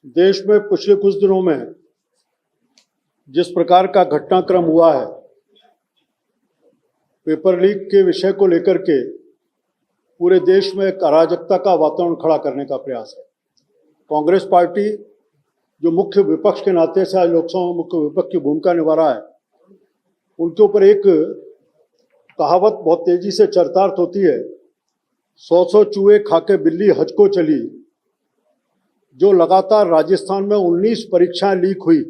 देश में पिछले कुछ दिनों में जिस प्रकार का घटनाक्रम हुआ है, पेपर लीक के विषय को लेकर के पूरे देश में एक अराजकता का वातावरण खड़ा करने का प्रयास है। कांग्रेस पार्टी जो मुख्य विपक्ष के नाते से आज लोकसभा में मुख्य विपक्ष की भूमिका निभा रहा है, उनके ऊपर एक कहावत बहुत तेजी से चरितार्थ होती है, 100 चूहे खाके बिल्ली हज को चली। जो लगातार राजस्थान में 19 परीक्षाएं लीक हुई,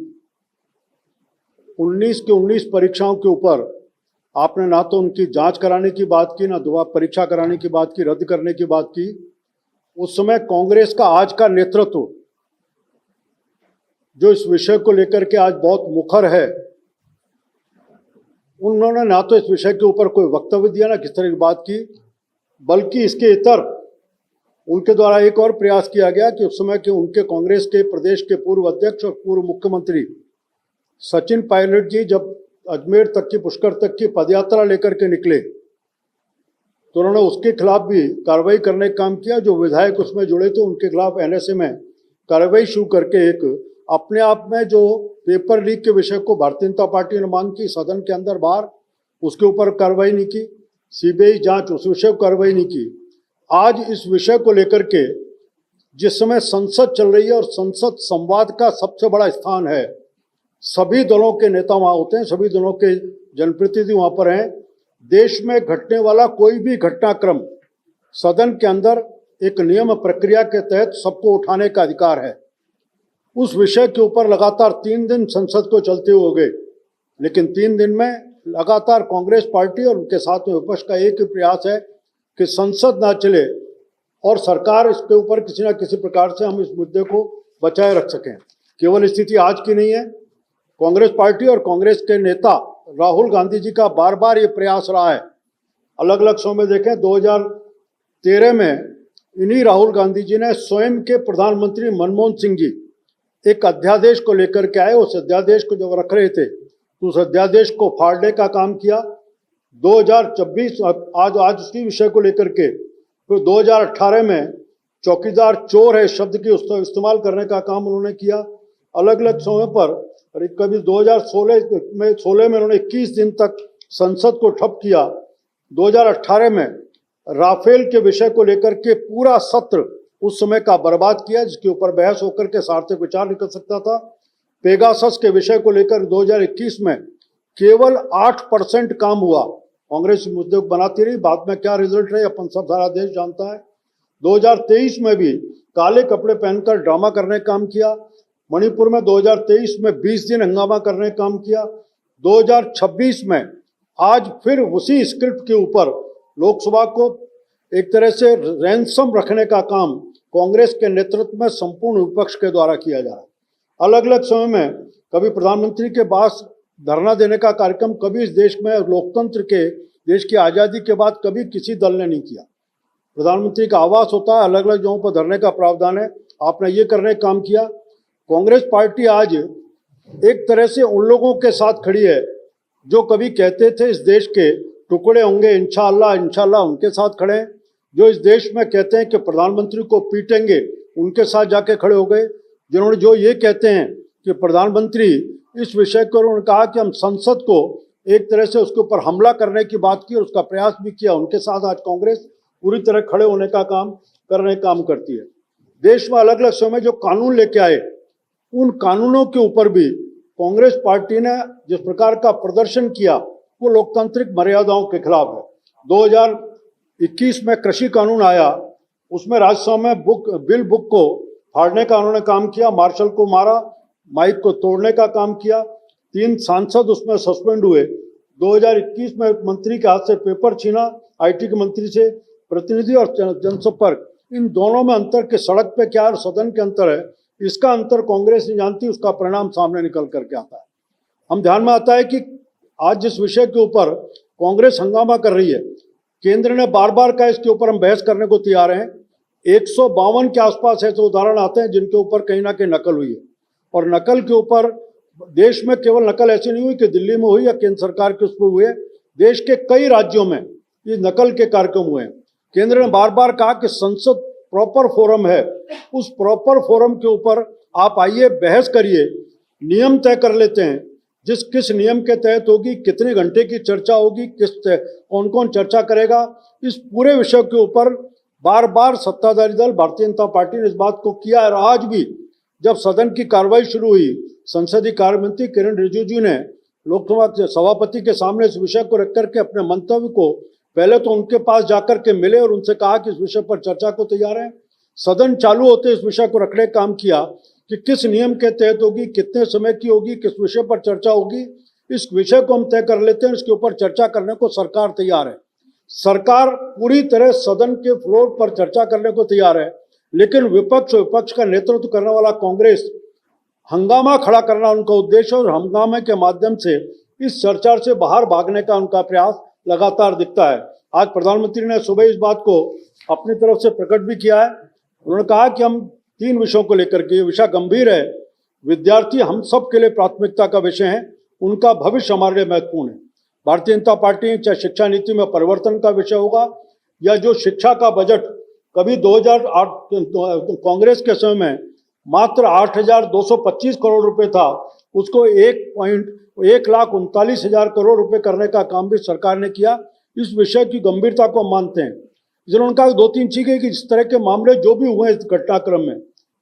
19 के 19 परीक्षाओं के ऊपर आपने ना तो उनकी जांच कराने की बात की, ना दोबारा परीक्षा कराने की बात की, रद्द करने की बात की। उस समय कांग्रेस का आज का नेतृत्व जो इस विषय को लेकर के आज बहुत मुखर है, उन्होंने ना तो इस विषय के ऊपर कोई वक्तव्य दिया, ना किस तरह की बात की, बल्कि इसके इतर उनके द्वारा एक और प्रयास किया गया कि उस समय के उनके कांग्रेस के प्रदेश के पूर्व अध्यक्ष और पूर्व मुख्यमंत्री सचिन पायलट जी जब अजमेर तक की, पुष्कर तक की पदयात्रा लेकर के निकले तो उन्होंने उसके खिलाफ भी कार्रवाई करने का काम किया। जो विधायक उसमें जुड़े थे उनके खिलाफ एनएसए में कार्रवाई शुरू करके एक अपने आप में जो पेपर लीक के विषय को भारतीय जनता पार्टी ने मांग की, सदन के अंदर बाहर, उसके ऊपर कार्रवाई नहीं की, सीबीआई जांच उस विषय को कार्रवाई नहीं की। आज इस विषय को लेकर के जिस समय संसद चल रही है और संसद संवाद का सबसे बड़ा स्थान है, सभी दलों के नेता वहां होते हैं, सभी दलों के जनप्रतिनिधि वहां पर हैं। देश में घटने वाला कोई भी घटनाक्रम सदन के अंदर एक नियम प्रक्रिया के तहत सबको उठाने का अधिकार है। उस विषय के ऊपर लगातार 3 दिन संसद को चलते हुए हो गए, लेकिन 3 दिन में लगातार कांग्रेस पार्टी और उनके साथ में विपक्ष का एक ही प्रयास है कि संसद ना चले और सरकार इसके ऊपर किसी ना किसी प्रकार से हम इस मुद्दे को बचाए रख सकें। केवल स्थिति आज की नहीं है, कांग्रेस पार्टी और कांग्रेस के नेता राहुल गांधी जी का बार बार ये प्रयास रहा है। अलग अलग समय देखें, 2013 में इन्हीं राहुल गांधी जी ने स्वयं के प्रधानमंत्री मनमोहन सिंह जी एक अध्यादेश को लेकर के आए। उस अध्यादेश को जब रख रहे थे तो उस अध्यादेश को फाड़ने का काम किया। 2026 आज उसी विषय को लेकर के फिर 2018 में चौकीदार चोर है शब्द की उसका इस्तेमाल करने का काम उन्होंने किया। अलग अलग समय पर कभी 2016 में उन्होंने 21 दिन तक संसद को ठप किया। 2018 में राफेल के विषय को लेकर के पूरा सत्र उस समय का बर्बाद किया, जिसके ऊपर बहस होकर के सार्थक विचार निकल सकता था। पेगासस के विषय को लेकर 2021 में केवल 8% काम हुआ। कांग्रेस मुद्दे को बनाती रही, बाद में क्या रिजल्ट रहे अपन सब सारा देश जानता है। 2023 में भी काले कपड़े पहनकर ड्रामा करने का काम किया। मणिपुर में 2023 में 20 दिन हंगामा करने का काम किया। 2026 में आज फिर उसी स्क्रिप्ट के ऊपर लोकसभा को एक तरह से रैंसम रखने का काम कांग्रेस के नेतृत्व में संपूर्ण विपक्ष के द्वारा किया जा रहा है। अलग अलग समय में कभी प्रधानमंत्री के पास धरना देने का कार्यक्रम कभी इस देश में लोकतंत्र के, देश की आज़ादी के बाद कभी किसी दल ने नहीं किया। प्रधानमंत्री का आवास होता है, अलग अलग जगहों पर धरने का प्रावधान है, आपने ये करने का काम किया। कांग्रेस पार्टी आज एक तरह से उन लोगों के साथ खड़ी है जो कभी कहते थे इस देश के टुकड़े होंगे इंशाअल्लाह इंशाअल्लाह, उनके साथ खड़े हैं। जो इस देश में कहते हैं कि प्रधानमंत्री को पीटेंगे, उनके साथ जाके खड़े हो गए। जिन्होंने जो ये कहते हैं कि प्रधानमंत्री इस विषय को, उन्होंने कहा कि हम संसद को एक तरह से उसके ऊपर हमला करने की बात की और उसका प्रयास भी किया, उनके साथ आज कांग्रेस पूरी तरह खड़े होने का काम करने का काम करती है। देश में अलग अलग समय जो कानून लेके आए, उन कानूनों के ऊपर भी कांग्रेस पार्टी ने जिस प्रकार का प्रदर्शन किया वो लोकतांत्रिक मर्यादाओं के खिलाफ है। 2021 में कृषि कानून आया, उसमें राज्यसभा में बिल बुक को फाड़ने का उन्होंने काम किया, मार्शल को मारा, माइक को तोड़ने का काम किया। 3 सांसद उसमें सस्पेंड हुए। 2021 में मंत्री के हाथ से पेपर छीना, IT के मंत्री से। प्रतिनिधि और जनसंपर्क, इन दोनों में अंतर कि सड़क पे क्या है और सदन के अंतर है, इसका अंतर कांग्रेस नहीं जानती, उसका परिणाम सामने निकल करके आता है। हम ध्यान में आता है कि आज जिस विषय के ऊपर कांग्रेस हंगामा कर रही है, केंद्र ने बार बार कहा इसके ऊपर हम बहस करने को तैयार हैं। 152 के आसपास ऐसे उदाहरण आते हैं जिनके ऊपर कहीं ना कहीं नकल हुई है। और नकल के ऊपर देश में केवल नकल ऐसी नहीं हुई कि दिल्ली में हुई या केंद्र सरकार के उस पर हुए, देश के कई राज्यों में ये नकल के कार्यक्रम हुए हैं। केंद्र ने बार बार कहा कि संसद प्रॉपर फोरम है, उस प्रॉपर फोरम के ऊपर आप आइए, बहस करिए, नियम तय कर लेते हैं, किस नियम के तहत होगी, कितने घंटे की चर्चा होगी, कौन कौन चर्चा करेगा, इस पूरे विषय के ऊपर बार बार सत्ताधारी दल भारतीय जनता पार्टी ने इस बात को किया है। और आज भी जब सदन की कार्रवाई शुरू हुई, संसदीय कार्य मंत्री किरण रिजिजू ने लोकसभा के सभापति के सामने इस विषय को रख करके अपने मंतव्य को पहले तो उनके पास जाकर के मिले और उनसे कहा कि इस विषय पर चर्चा को तैयार है। सदन चालू होते इस विषय को रखने का काम किया कि किस नियम के तहत होगी, कितने समय की होगी, किस विषय पर चर्चा होगी, इस विषय को हम तय कर लेते हैं। इसके ऊपर चर्चा करने को सरकार तैयार है। सरकार पूरी तरह सदन के फ्लोर पर चर्चा करने को तैयार है, लेकिन विपक्ष का नेतृत्व करने वाला कांग्रेस, हंगामा खड़ा करना उनका उद्देश्य और हंगामे के माध्यम से इस चर्चा से बाहर भागने का उनका प्रयास लगातार दिखता है। आज प्रधानमंत्री ने सुबह इस बात को अपनी तरफ से प्रकट भी किया है। उन्होंने कहा कि हम 3 विषयों को लेकर के, ये विषय गंभीर है, विद्यार्थी हम सब के लिए प्राथमिकता का विषय है, उनका भविष्य हमारे लिए महत्वपूर्ण है। भारतीय जनता पार्टी चाहे शिक्षा नीति में परिवर्तन का विषय होगा या जो शिक्षा का बजट कभी 2008 कांग्रेस के समय में मात्र 8,225 करोड़ रुपए था, उसको 1,39,000 करोड़ रुपए करने का काम भी सरकार ने किया। इस विषय की गंभीरता को हम मानते हैं। जिन्होंने कहा 2-3 चीजें कि इस तरह के मामले जो भी हुए इस घटनाक्रम में,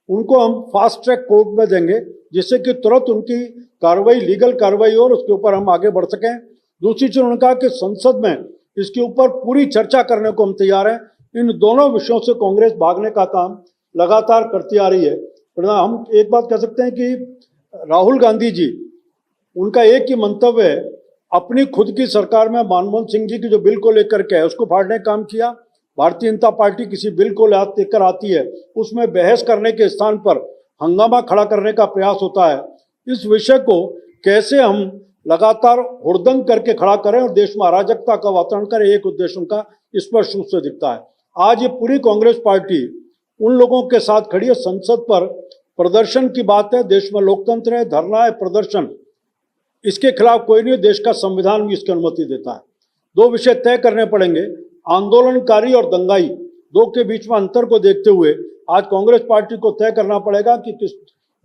उनको हम फास्ट ट्रैक कोर्ट में देंगे, जिससे कि तुरंत उनकी कार्रवाई, लीगल कार्रवाई हो और उसके ऊपर हम आगे बढ़ सकें। दूसरी चीज उन्होंने कहा कि संसद में इसके ऊपर पूरी चर्चा करने को हम तैयार हैं। इन दोनों विषयों से कांग्रेस भागने का काम लगातार करती आ रही है। हम एक बात कह सकते हैं कि राहुल गांधी जी, उनका एक ही मंतव्य है, अपनी खुद की सरकार में मनमोहन सिंह जी की जो बिल को लेकर के है उसको फाड़ने का काम किया। भारतीय जनता पार्टी किसी बिल को लेकर आती है, उसमें बहस करने के स्थान पर हंगामा खड़ा करने का प्रयास होता है। इस विषय को कैसे हम लगातार हुड़दंग करके खड़ा करें और देश में अराजकता का वातावरण करें, एक उद्देश्य उनका स्पष्ट रूप से दिखता है। आज ये पूरी कांग्रेस पार्टी उन लोगों के साथ खड़ी है। संसद पर प्रदर्शन की बात है, देश में लोकतंत्र है, धरना है, प्रदर्शन, इसके खिलाफ कोई नहीं, देश का संविधान भी इसकी अनुमति देता है। 2 विषय तय करने पड़ेंगे, आंदोलनकारी और दंगाई, 2 के बीच में अंतर को देखते हुए आज कांग्रेस पार्टी को तय करना पड़ेगा कि किस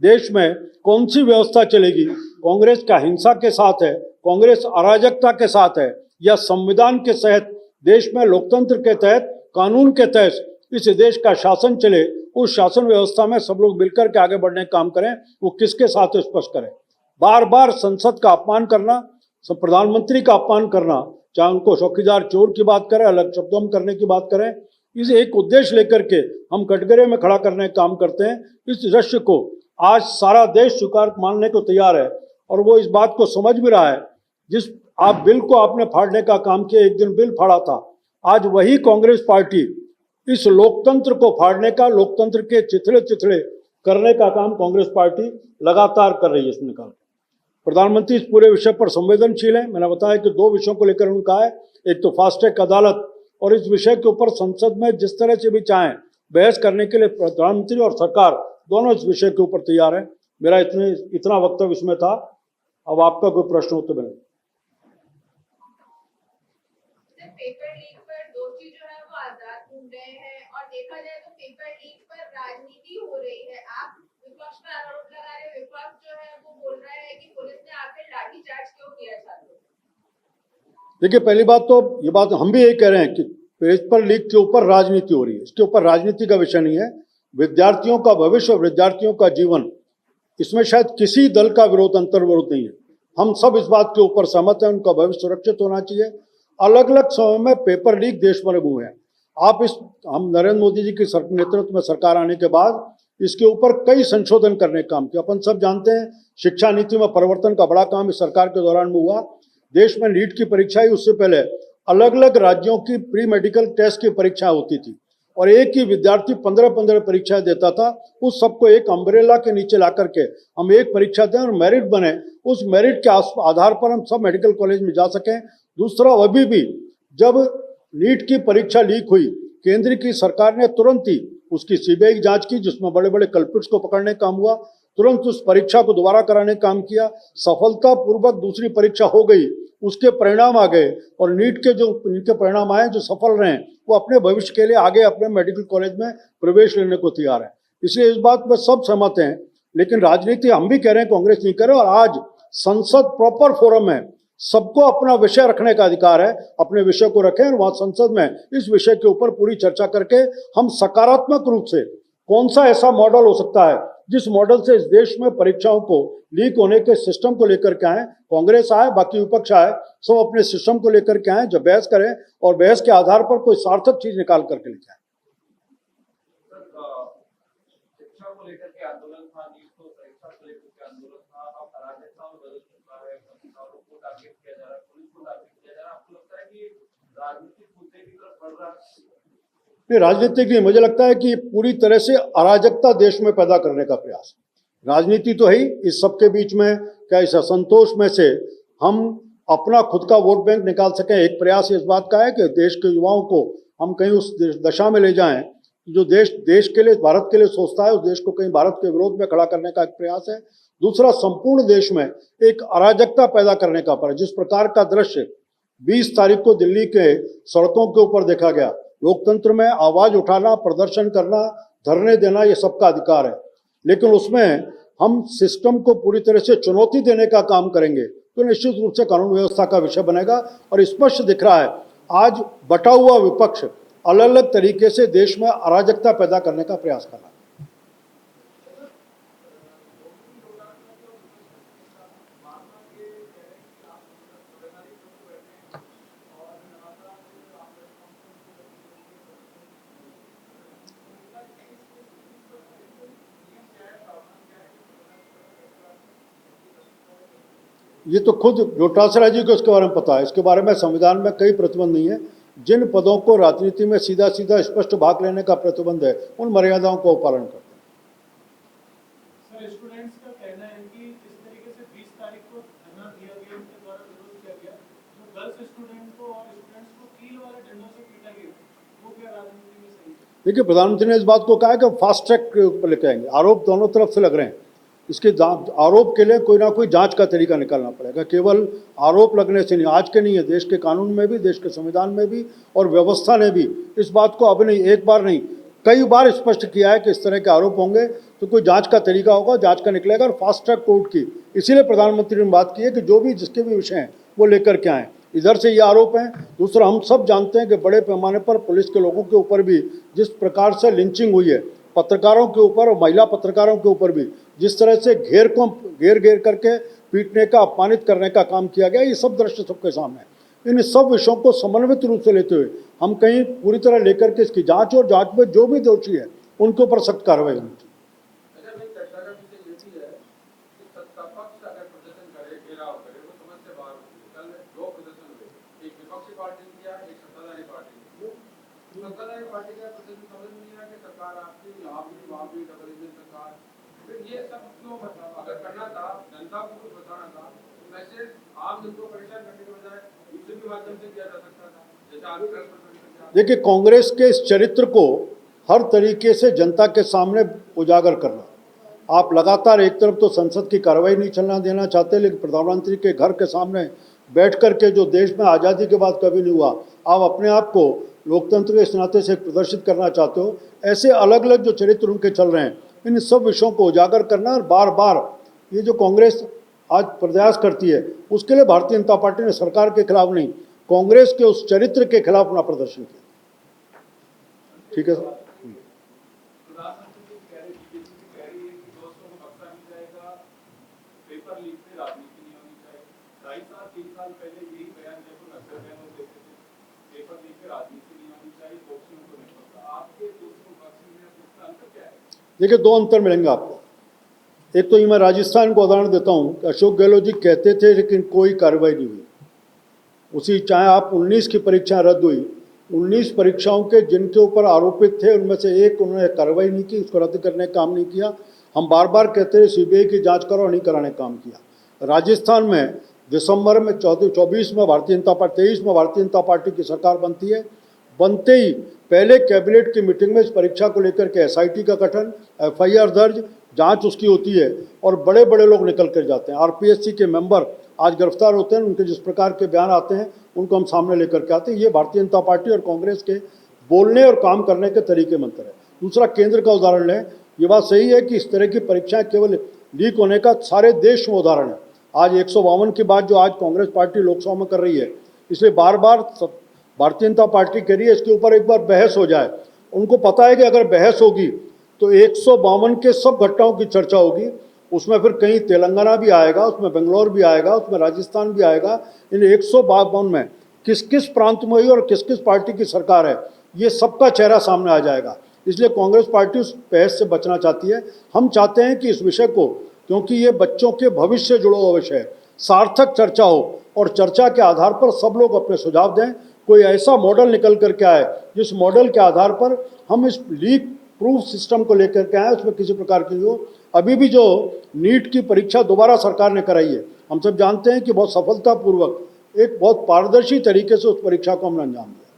देश में कौन सी व्यवस्था चलेगी। कांग्रेस का हिंसा के साथ है, कांग्रेस अराजकता के साथ है, या संविधान के तहत, देश में लोकतंत्र के तहत, कानून के तहत इस देश का शासन चले, उस शासन व्यवस्था में सब लोग मिलकर के आगे बढ़ने का काम करें, वो किसके साथ स्पष्ट करें। बार बार संसद का अपमान करना, प्रधानमंत्री का अपमान करना, चाहे उनको चौकीदार चोर की बात करें, अलग शब्दों में करने की बात करें, इस एक उद्देश्य लेकर के हम कटघरे में खड़ा करने का काम करते हैं। इस दृश्य को आज सारा देश स्वीकार मानने को तैयार है और वो इस बात को समझ भी रहा है। जिस आप बिल को आपने फाड़ने का काम किया, एक दिन बिल फाड़ा था, आज वही कांग्रेस पार्टी इस लोकतंत्र को फाड़ने का, लोकतंत्र के चिथड़े करने का काम कांग्रेस पार्टी लगातार कर रही है। इसमें कहा प्रधानमंत्री इस पूरे विषय पर संवेदनशील है। मैंने बताया कि 2 विषयों को लेकर उन्होंने कहा है, एक तो फास्ट ट्रैक अदालत, और इस विषय के ऊपर संसद में जिस तरह से भी चाहें बहस करने के लिए प्रधानमंत्री और सरकार दोनों इस विषय के ऊपर तैयार है। मेरा इतना वक्तव्य इसमें था। अब आपका कोई प्रश्न हो तो बने। पेपर लीक पर दोषी जो है वो आजाद घूम रहे हैं और देखा जाए तो पेपर लीक पर राजनीति हो रही है। आप विपक्ष पर आरोप लगा रहे हैं, विपक्ष जो है वो बोल रहा है कि पुलिस ने आप पे लाठीचार्ज क्यों किया छात्रों। देखिए, पहली बात तो ये बात हम भी यही कह रहे हैं कि पेपर लीक के ऊपर राजनीति हो रही है। इसके ऊपर राजनीति का विषय नहीं है। विद्यार्थियों का भविष्य और विद्यार्थियों का जीवन, इसमें शायद किसी दल का विरोध, अंतर विरोध नहीं है। हम सब इस बात के ऊपर सहमत हैं, उनका भविष्य सुरक्षित होना चाहिए। अलग अलग समय में पेपर लीक देश भर में हुए हैं। हम नरेंद्र मोदी जी के नेतृत्व में सरकार आने के बाद इसके ऊपर कई संशोधन करने का काम किया। अपन सब जानते हैं, शिक्षा नीति में परिवर्तन का बड़ा काम इस सरकार के दौरान में हुआ। देश में नीट की परीक्षा ही, उससे पहले अलग अलग राज्यों की प्री मेडिकल टेस्ट की परीक्षा होती थी और एक ही विद्यार्थी 15 परीक्षाएं देता था। उस सबको एक अम्ब्रेला के नीचे ला करके हम एक परीक्षा दें और मेरिट बने, उस मेरिट के आधार पर हम सब मेडिकल कॉलेज में जा सकें। दूसरा, अभी भी जब नीट की परीक्षा लीक हुई, केंद्र की सरकार ने तुरंत ही उसकी सीबीआई जांच की, जिसमें बड़े बड़े कल्प्रिट्स को पकड़ने का काम हुआ। तुरंत उस परीक्षा को दोबारा कराने का काम किया। सफलतापूर्वक दूसरी परीक्षा हो गई। उसके परिणाम आ गए और नीट के जो इनके परिणाम आए जो सफल रहे वो अपने भविष्य के लिए आगे अपने मेडिकल कॉलेज में प्रवेश लेने को तैयार है। इसलिए इस बात पर सब सहमत हैं, लेकिन राजनीति हम भी कह रहे हैं, कांग्रेस नहीं करे। और आज संसद प्रॉपर फोरम है, सबको अपना विषय रखने का अधिकार है, अपने विषय को रखें और वहां संसद में इस विषय के ऊपर पूरी चर्चा करके हम सकारात्मक रूप से कौन सा ऐसा मॉडल हो सकता है जिस मॉडल से इस देश में परीक्षाओं को लीक होने के सिस्टम को लेकर के आए, कांग्रेस आए, बाकी विपक्ष आए, सब अपने सिस्टम को लेकर के आए, जब बहस करें और बहस के आधार पर कोई सार्थक चीज निकाल करके लेके आए। शिक्षा को लेकर के आंदोलन था, नीट को परीक्षा को लेकर के आंदोलन था, अब अराजकता में बदल चुका है, पत्रकारों को टारगेट किया जा रहा है, पुलिस को टारगेट किया जा रहा है। आपको लगता है कि राजनीतिक मुद्दे की तरफ बढ़ रहा है? राजनीतिक नहीं, मुझे लगता है कि पूरी तरह से अराजकता देश में पैदा करने का प्रयास है। राजनीति तो है ही, इस सबके बीच में क्या इस असंतोष में से हम अपना खुद का वोट बैंक निकाल सकें, एक प्रयास इस बात का है कि देश के युवाओं को हम कहीं उस दशा में ले जाएं जो देश के लिए, भारत के लिए सोचता है, उस देश को कहीं भारत के विरोध में खड़ा करने का एक प्रयास है। दूसरा, संपूर्ण देश में एक अराजकता पैदा करने का प्रयास। जिस प्रकार का दृश्य 20 तारीख को दिल्ली के सड़कों के ऊपर देखा गया, लोकतंत्र में आवाज उठाना, प्रदर्शन करना, धरने देना, ये सबका अधिकार है, लेकिन उसमें हम सिस्टम को पूरी तरह से चुनौती देने का काम करेंगे तो निश्चित रूप से कानून व्यवस्था का विषय बनेगा। और स्पष्ट दिख रहा है आज बटा हुआ विपक्ष अलग अलग तरीके से देश में अराजकता पैदा करने का प्रयास कर रहा है। ये तो खुद डोटासरा जी को इसके बारे में पता है, इसके बारे में संविधान में कई प्रतिबंध नहीं है। जिन पदों को राजनीति में सीधा सीधा स्पष्ट भाग लेने का प्रतिबंध है, उन मर्यादाओं को पालन करते हैं। सर, स्टूडेंट्स का कहना है कि जिस तरीके से 20 तारीख को धरना दिया गया, उनके द्वारा विरोध किया गया, तो गर्ल्स स्टूडेंट को और स्टूडेंट्स को कील वाले डंडों से पीटा गया, वो क्या राजनीति में सही है? देखिए, प्रधानमंत्री ने इस बात को कहा है कि फास्ट ट्रैक के ऊपर लेके आएंगे। आरोप दोनों तरफ से लग रहे हैं, इसके आरोप के लिए कोई ना कोई जांच का तरीका निकालना पड़ेगा। केवल आरोप लगने से नहीं, आज के नहीं है, देश के कानून में भी, देश के संविधान में भी और व्यवस्था ने भी इस बात को अब नहीं, एक बार नहीं, कई बार स्पष्ट किया है कि इस तरह के आरोप होंगे तो कोई जांच का तरीका होगा, जांच का निकलेगा। और फास्ट ट्रैक कोर्ट की इसीलिए प्रधानमंत्री ने बात की है कि जो भी जिसके भी विषय हैं वो लेकर के आएँ। इधर से ये आरोप हैं, दूसरा हम सब जानते हैं कि बड़े पैमाने पर पुलिस के लोगों के ऊपर भी जिस प्रकार से लिंचिंग हुई है, पत्रकारों के ऊपर और महिला पत्रकारों के ऊपर भी जिस तरह से घेर करके पीटने का, अपमानित करने का काम किया गया, ये सब दृश्य सबके सामने है। इन सब विषयों को समन्वित रूप से लेते हुए हम कहीं पूरी तरह लेकर के इसकी जांच और जांच में जो भी दोषी है उनके ऊपर सख्त कार्रवाई होनी चाहिए। सत्ताधारी पार्टी का प्रदर्शन समझ नहीं आया कि सरकार आपकी यहाँ भी वहाँ भी डबल इंजन सरकार, फिर ये सब क्यों? मतलब अगर करना था, जनता को कुछ बताना था, तो मैसेज आम जन को परेशान करने के बजाय दूसरे के माध्यम से किया जा सकता था, जैसे आप प्रेस पर। देखिए, कांग्रेस के इस चरित्र को हर तरीके से जनता के सामने उजागर करना, आप लगातार एक तरफ तो संसद की कार्रवाई नहीं चलना देना चाहते, लेकिन प्रधानमंत्री के घर के सामने बैठ करके जो देश में आज़ादी के बाद कभी नहीं हुआ, आप अपने आप को लोकतंत्र के इस नाते से प्रदर्शित करना चाहते हो। ऐसे अलग अलग जो चरित्र उनके चल रहे हैं, इन सब विषयों को उजागर करना और बार बार ये जो कांग्रेस आज प्रयास करती है, उसके लिए भारतीय जनता पार्टी ने सरकार के खिलाफ नहीं, कांग्रेस के उस चरित्र के खिलाफ अपना प्रदर्शन किया। ठीक है सर। देखिए, दो अंतर मिलेंगे आपको। एक तो ये मैं राजस्थान को उदाहरण देता हूँ कि अशोक गहलोत जी कहते थे लेकिन कोई कार्रवाई नहीं हुई। उसी चाहे आप 19 की परीक्षाएं रद्द हुई, 19 परीक्षाओं के जिनके ऊपर आरोपित थे उनमें से एक उन्होंने कार्रवाई नहीं की, उसको रद्द करने का काम नहीं किया। हम बार बार कहते थे सीबीआई की जांच करो, नहीं कराने का काम किया। राजस्थान में दिसंबर में 24 में भारतीय जनता पार्टी, 23 में भारतीय जनता पार्टी की सरकार बनती है। बनते ही पहले कैबिनेट की मीटिंग में इस परीक्षा को लेकर के एसआईटी का गठन, एफआईआर दर्ज, जांच उसकी होती है और बड़े बड़े लोग निकल कर जाते हैं। आरपीएससी के मेंबर आज गिरफ्तार होते हैं, उनके जिस प्रकार के बयान आते हैं उनको हम सामने लेकर के आते हैं। ये भारतीय जनता पार्टी और कांग्रेस के बोलने और काम करने के तरीके मंत्र है। दूसरा, केंद्र का उदाहरण लें, ये बात सही है कि इस तरह की परीक्षाएं केवल लीक होने का सारे देश में उदाहरण है। आज 152 की बात जो आज कांग्रेस पार्टी लोकसभा में कर रही है, इसलिए बार बार भारतीय जनता पार्टी कह रही है इसके ऊपर एक बार बहस हो जाए। उनको पता है कि अगर बहस होगी तो 152 के सब घटनाओं की चर्चा होगी, उसमें फिर कहीं तेलंगाना भी आएगा, उसमें बेंगलोर भी आएगा, उसमें राजस्थान भी आएगा। इन 152 में किस किस प्रांत में हुई और किस किस पार्टी की सरकार है, ये सबका चेहरा सामने आ जाएगा। इसलिए कांग्रेस पार्टी उस बहस से बचना चाहती है। हम चाहते हैं कि इस विषय को, क्योंकि ये बच्चों के भविष्य से जुड़ा हुआ विषय है, सार्थक चर्चा हो और चर्चा के आधार पर सब लोग अपने सुझाव दें। कोई ऐसा मॉडल निकल करके आए जिस मॉडल के आधार पर हम इस लीक प्रूफ सिस्टम को लेकर के आए, उसमें किसी प्रकार की हो। अभी भी जो नीट की परीक्षा दोबारा सरकार ने कराई है, हम सब जानते हैं कि बहुत सफलतापूर्वक एक बहुत पारदर्शी तरीके से उस परीक्षा को हमने अंजाम दिया।